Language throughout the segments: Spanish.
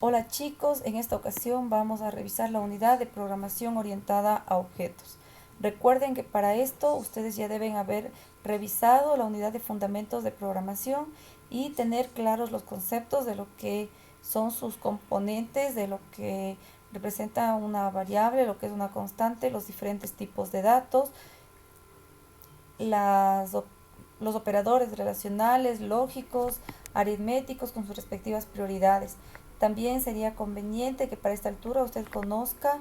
Hola chicos, en esta ocasión vamos a revisar la unidad de programación orientada a objetos. Recuerden que para esto ustedes ya deben haber revisado la unidad de fundamentos de programación y tener claros los conceptos de lo que son sus componentes, de lo que representa una variable, lo que es una constante, los diferentes tipos de datos, las los operadores relacionales, lógicos, aritméticos con sus respectivas prioridades. También sería conveniente que para esta altura usted conozca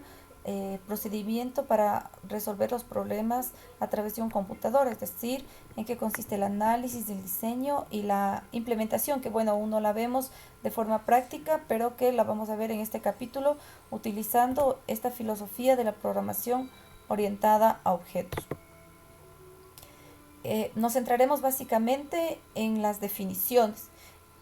procedimiento para resolver los problemas a través de un computador, es decir, en qué consiste el análisis, el diseño y la implementación, que bueno, aún no la vemos de forma práctica, pero que la vamos a ver en este capítulo utilizando esta filosofía de la programación orientada a objetos. Nos centraremos básicamente en las definiciones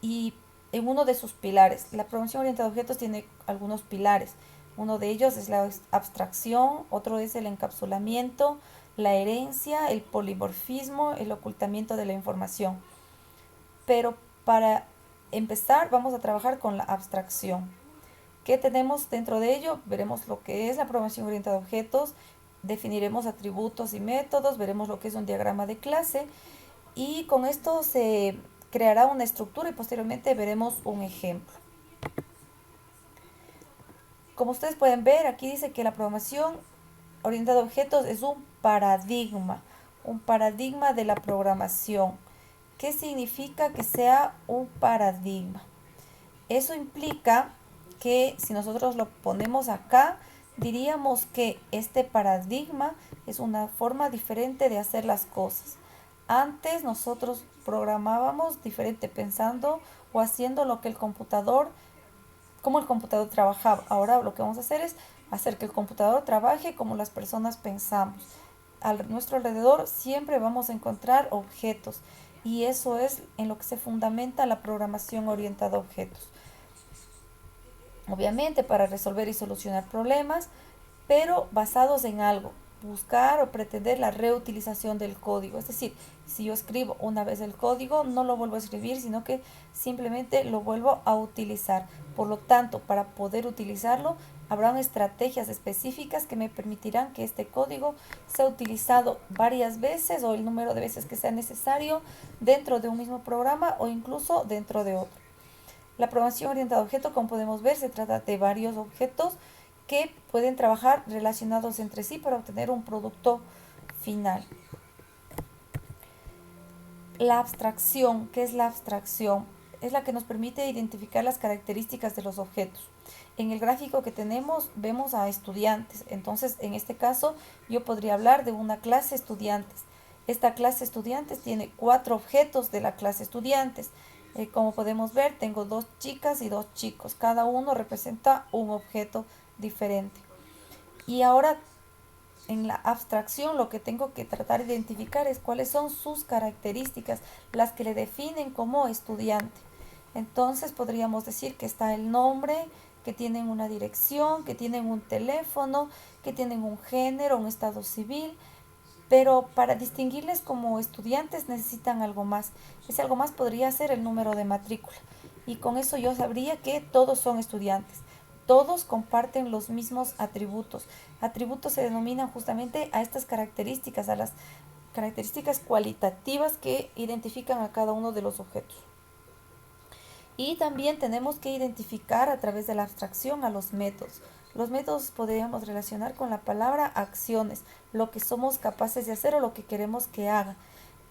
y en uno de sus pilares. La programación orientada a objetos tiene algunos pilares. Uno de ellos es la abstracción, otro es el encapsulamiento, la herencia, el polimorfismo, el ocultamiento de la información. Pero para empezar vamos a trabajar con la abstracción. ¿Qué tenemos dentro de ello? Veremos lo que es la programación orientada a objetos, definiremos atributos y métodos, veremos lo que es un diagrama de clase y con esto se creará una estructura y posteriormente veremos un ejemplo. Como ustedes pueden ver, aquí dice que la programación orientada a objetos es un paradigma de la programación. ¿Qué significa que sea un paradigma? Eso implica que si nosotros lo ponemos acá, diríamos que este paradigma es una forma diferente de hacer las cosas. Antes nosotros programábamos diferente pensando o haciendo lo que el computador, como el computador trabajaba. Ahora lo que vamos a hacer es hacer que el computador trabaje como las personas pensamos. A nuestro alrededor siempre vamos a encontrar objetos y eso es en lo que se fundamenta la programación orientada a objetos. Obviamente para resolver y solucionar problemas, pero basados en algo, buscar o pretender la reutilización del código. Es decir, si yo escribo una vez el código, no lo vuelvo a escribir, sino que simplemente lo vuelvo a utilizar. Por lo tanto, para poder utilizarlo, habrán estrategias específicas que me permitirán que este código sea utilizado varias veces o el número de veces que sea necesario dentro de un mismo programa o incluso dentro de otro. La programación orientada a objeto, como podemos ver, se trata de varios objetos que pueden trabajar relacionados entre sí para obtener un producto final. La abstracción, ¿qué es la abstracción? Es la que nos permite identificar las características de los objetos. En el gráfico que tenemos vemos a estudiantes, entonces en este caso yo podría hablar de una clase estudiantes. Esta clase estudiantes tiene 4 objetos de la clase estudiantes. Como podemos ver, tengo 2 chicas y 2 chicos. Cada uno representa un objeto diferente. Y ahora en la abstracción lo que tengo que tratar de identificar es cuáles son sus características, las que le definen como estudiante. Entonces podríamos decir que está el nombre, que tienen una dirección, que tienen un teléfono, que tienen un género, un estado civil, pero para distinguirles como estudiantes necesitan algo más. Ese algo más podría ser el número de matrícula. Y con eso yo sabría que todos son estudiantes. Todos comparten los mismos atributos. Atributos se denominan justamente a estas características, a las características cualitativas que identifican a cada uno de los objetos. Y también tenemos que identificar a través de la abstracción a los métodos. Los métodos podríamos relacionar con la palabra acciones, lo que somos capaces de hacer o lo que queremos que haga.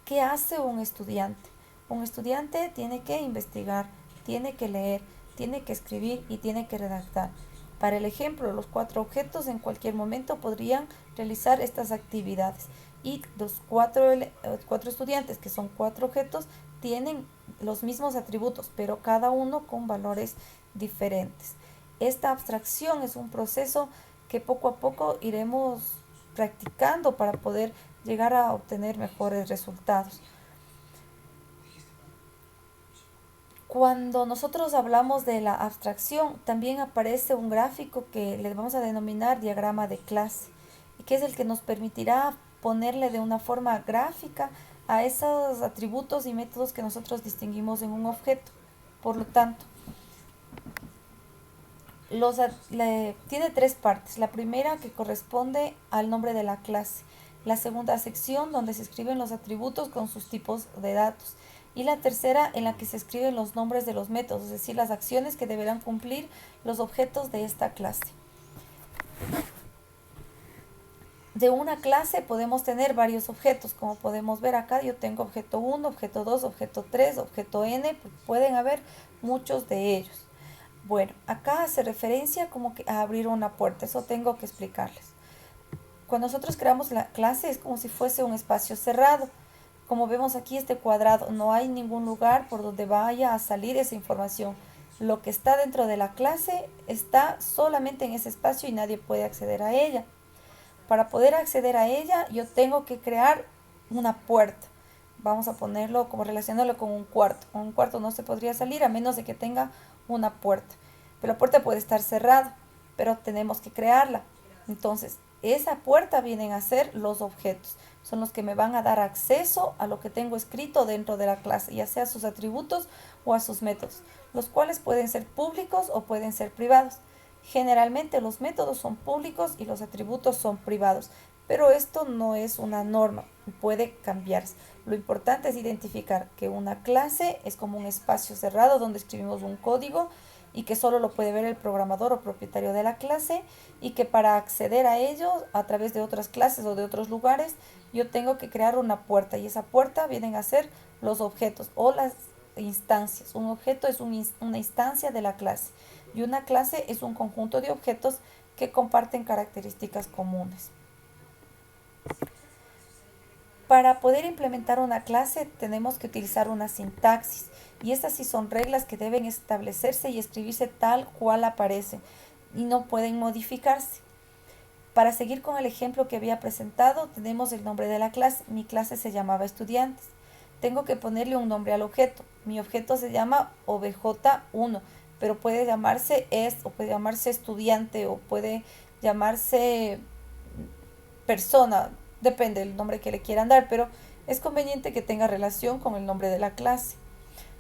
¿Qué hace un estudiante? Un estudiante tiene que investigar, tiene que leer, tiene que escribir y tiene que redactar. Para el ejemplo, los 4 objetos en cualquier momento podrían realizar estas actividades y los 4 estudiantes, que son 4 objetos, tienen los mismos atributos, pero cada uno con valores diferentes. Esta abstracción es un proceso que poco a poco iremos practicando para poder llegar a obtener mejores resultados. Cuando nosotros hablamos de la abstracción, también aparece un gráfico que le vamos a denominar diagrama de clase, y que es el que nos permitirá ponerle de una forma gráfica a esos atributos y métodos que nosotros distinguimos en un objeto. Por lo tanto, Tiene tres partes. La primera que corresponde al nombre de la clase. La segunda sección donde se escriben los atributos con sus tipos de datos. Y la tercera en la que se escriben los nombres de los métodos, es decir, las acciones que deberán cumplir los objetos de esta clase. De una clase podemos tener varios objetos, como podemos ver acá yo tengo objeto 1, objeto 2, objeto 3, objeto n, pueden haber muchos de ellos. Bueno, acá hace referencia como que a abrir una puerta, eso tengo que explicarles. Cuando nosotros creamos la clase es como si fuese un espacio cerrado. Como vemos aquí este cuadrado, no hay ningún lugar por donde vaya a salir esa información. Lo que está dentro de la clase está solamente en ese espacio y nadie puede acceder a ella. Para poder acceder a ella, yo tengo que crear una puerta. Vamos a ponerlo como relacionarlo con un cuarto. Con un cuarto no se podría salir a menos de que tenga una puerta. Pero la puerta puede estar cerrada, pero tenemos que crearla. Entonces, esa puerta vienen a ser los objetos. Son los que me van a dar acceso a lo que tengo escrito dentro de la clase, ya sea a sus atributos o a sus métodos, los cuales pueden ser públicos o pueden ser privados. Generalmente los métodos son públicos y los atributos son privados, pero esto no es una norma, puede cambiarse. Lo importante es identificar que una clase es como un espacio cerrado donde escribimos un código y que solo lo puede ver el programador o propietario de la clase, y que para acceder a ello a través de otras clases o de otros lugares yo tengo que crear una puerta, y esa puerta vienen a ser los objetos o las instancias. Un objeto es una instancia de la clase y una clase es un conjunto de objetos que comparten características comunes. Para poder implementar una clase tenemos que utilizar una sintaxis, y estas sí son reglas que deben establecerse y escribirse tal cual aparecen y no pueden modificarse. Para seguir con el ejemplo que había presentado, tenemos el nombre de la clase. Mi clase se llamaba estudiantes. Tengo que ponerle un nombre al objeto. Mi objeto se llama obj1, pero puede llamarse o puede llamarse estudiante, o puede llamarse persona, depende del nombre que le quieran dar, pero es conveniente que tenga relación con el nombre de la clase.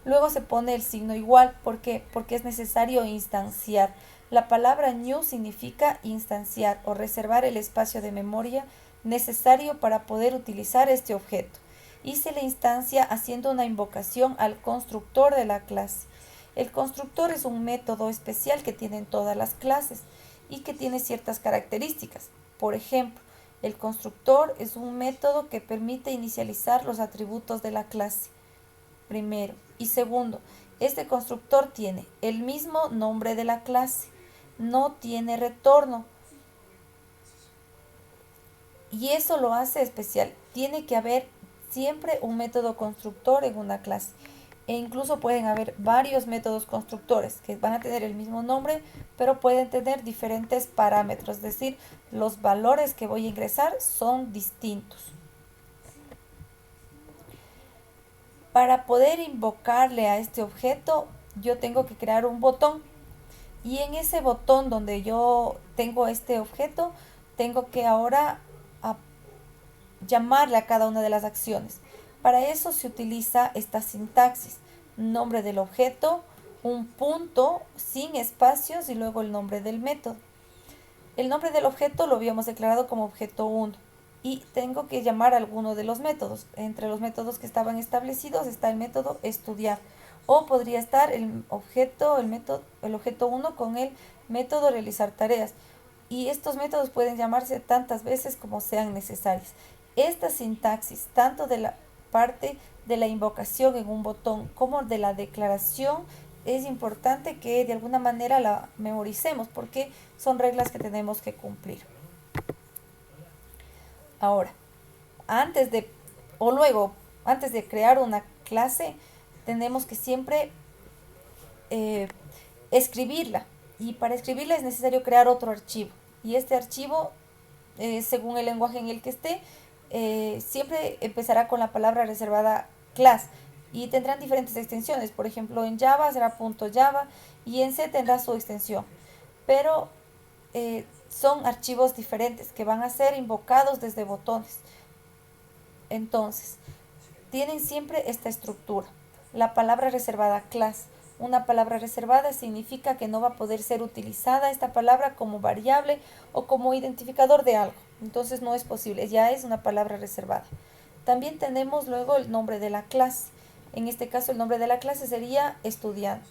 Luego se pone el signo igual, ¿por qué? Porque es necesario instanciar. La palabra new significa instanciar o reservar el espacio de memoria necesario para poder utilizar este objeto. Y se le instancia haciendo una invocación al constructor de la clase. El constructor es un método especial que tienen todas las clases y que tiene ciertas características. Por ejemplo, el constructor es un método que permite inicializar los atributos de la clase. Primero. Y segundo, este constructor tiene el mismo nombre de la clase, no tiene retorno, y eso lo hace especial. Tiene que haber siempre un método constructor en una clase, e incluso pueden haber varios métodos constructores que van a tener el mismo nombre, pero pueden tener diferentes parámetros, es decir, los valores que voy a ingresar son distintos. Para poder invocarle a este objeto, yo tengo que crear un botón, y en ese botón donde yo tengo este objeto, tengo que ahora llamarle a cada una de las acciones. Para eso se utiliza esta sintaxis: nombre del objeto, un punto sin espacios y luego el nombre del método. El nombre del objeto lo habíamos declarado como objeto 1, y tengo que llamar a alguno de los métodos. Entre los métodos que estaban establecidos está el método estudiar, o podría estar el objeto 1 con el método realizar tareas, y estos métodos pueden llamarse tantas veces como sean necesarias. Esta sintaxis, tanto de la parte de la invocación en un botón como de la declaración, es importante que de alguna manera la memoricemos porque son reglas que tenemos que cumplir. Ahora, antes de antes de crear una clase, tenemos que siempre escribirla, y para escribirla es necesario crear otro archivo, y este archivo, según el lenguaje en el que esté, siempre empezará con la palabra reservada class, y tendrán diferentes extensiones. Por ejemplo, en Java será .java y en C tendrá su extensión, pero son archivos diferentes que van a ser invocados desde botones. Entonces, tienen siempre esta estructura: la palabra reservada class, Una palabra reservada significa que no va a poder ser utilizada esta palabra como variable o como identificador de algo. Entonces no es posible, ya es una palabra reservada. También tenemos luego el nombre de la clase. En este caso el nombre de la clase sería estudiante.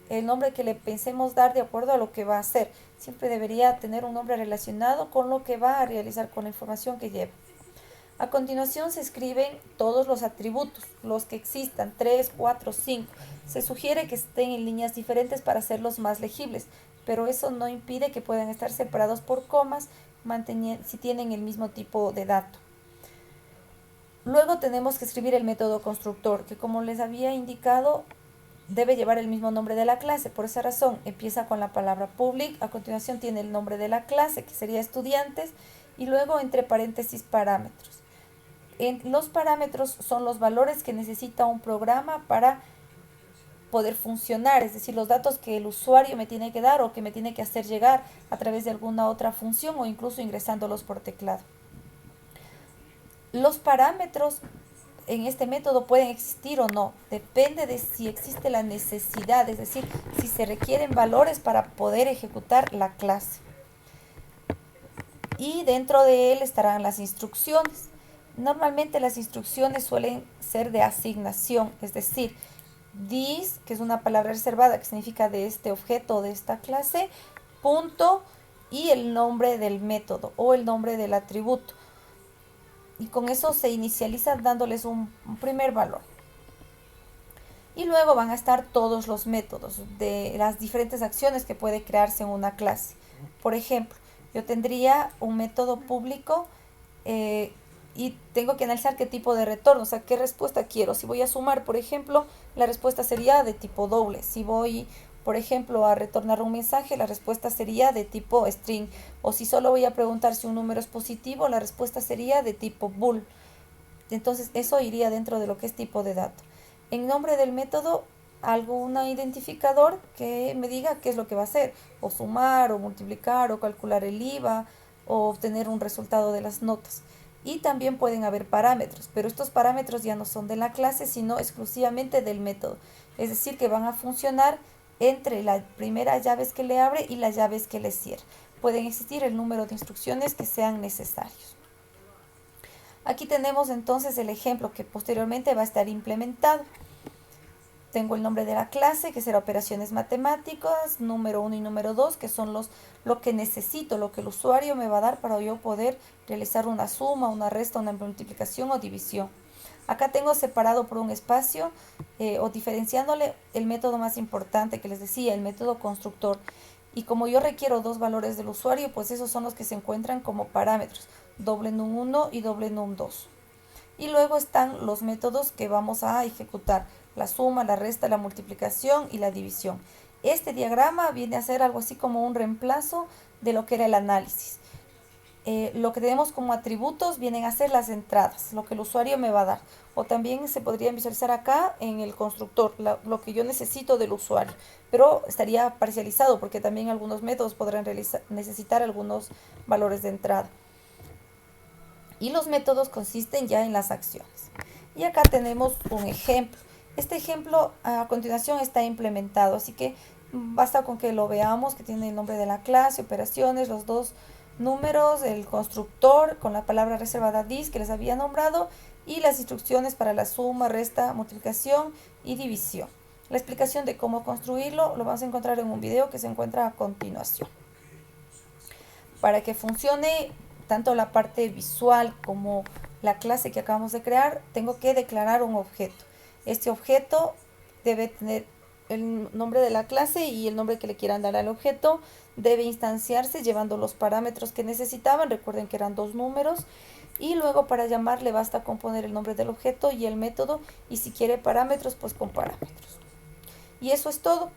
El nombre que le pensemos dar de acuerdo a lo que va a hacer. Siempre debería tener un nombre relacionado con lo que va a realizar, con la información que lleva. A continuación se escriben todos los atributos, los que existan, 3, 4, 5. Se sugiere que estén en líneas diferentes para hacerlos más legibles, pero eso no impide que puedan estar separados por comas si tienen el mismo tipo de dato. Luego tenemos que escribir el método constructor, que como les había indicado, debe llevar el mismo nombre de la clase. Por esa razón, empieza con la palabra public, a continuación tiene el nombre de la clase, que sería estudiantes, y luego entre paréntesis parámetros. Los parámetros son los valores que necesita un programa para poder funcionar, es decir, los datos que el usuario me tiene que dar o que me tiene que hacer llegar a través de alguna otra función o incluso ingresándolos por teclado. Los parámetros en este método pueden existir o no, depende de si existe la necesidad, es decir, si se requieren valores para poder ejecutar la clase. Y dentro de él estarán las instrucciones. Normalmente las instrucciones suelen ser de asignación, es decir, this, que es una palabra reservada que significa de este objeto o de esta clase, punto y el nombre del método o el nombre del atributo. Y con eso se inicializa dándoles un primer valor. Y luego van a estar todos los métodos de las diferentes acciones que puede crearse en una clase. Por ejemplo, yo tendría un método público y tengo que analizar qué tipo de retorno, o sea, qué respuesta quiero. Si voy a sumar, por ejemplo, la respuesta sería de tipo doble. Si voy, por ejemplo, a retornar un mensaje, la respuesta sería de tipo string. O si solo voy a preguntar si un número es positivo, la respuesta sería de tipo bool. Entonces, eso iría dentro de lo que es tipo de dato. En nombre del método, algún identificador que me diga qué es lo que va a hacer. O sumar, o multiplicar, o calcular el IVA, o obtener un resultado de las notas. Y también pueden haber parámetros, pero estos parámetros ya no son de la clase, sino exclusivamente del método. Es decir, que van a funcionar entre la primera llaves que le abre y las llaves que le cierra. Pueden existir el número de instrucciones que sean necesarios. Aquí tenemos entonces el ejemplo que posteriormente va a estar implementado. Tengo el nombre de la clase, que será operaciones matemáticas, número 1 y número 2, que son lo que necesito, lo que el usuario me va a dar para yo poder realizar una suma, una resta, una multiplicación o división. Acá tengo separado por un espacio o diferenciándole el método más importante que les decía, el método constructor. Y como yo requiero dos valores del usuario, pues esos son los que se encuentran como parámetros, doble num1 y doble num2. Y luego están los métodos que vamos a ejecutar, la suma, la resta, la multiplicación y la división. Este diagrama viene a ser algo así como un reemplazo de lo que era el análisis. Lo que tenemos como atributos vienen a ser las entradas, lo que el usuario me va a dar. O también se podría visualizar acá en el constructor, lo que yo necesito del usuario. Pero estaría parcializado porque también algunos métodos podrán necesitar algunos valores de entrada. Y los métodos consisten ya en las acciones. Y acá tenemos un ejemplo. Este ejemplo a continuación está implementado, así que basta con que lo veamos, que tiene el nombre de la clase, operaciones, los dos números, el constructor con la palabra reservada this que les había nombrado y las instrucciones para la suma, resta, multiplicación y división. La explicación de cómo construirlo lo vamos a encontrar en un video que se encuentra a continuación. Para que funcione tanto la parte visual como la clase que acabamos de crear, tengo que declarar un objeto. Este objeto debe tener el nombre de la clase y el nombre que le quieran dar al objeto. Debe instanciarse llevando los parámetros que necesitaban. Recuerden que eran dos números. Y luego para llamarle basta con poner el nombre del objeto y el método. Y si quiere parámetros, pues con parámetros. Y eso es todo.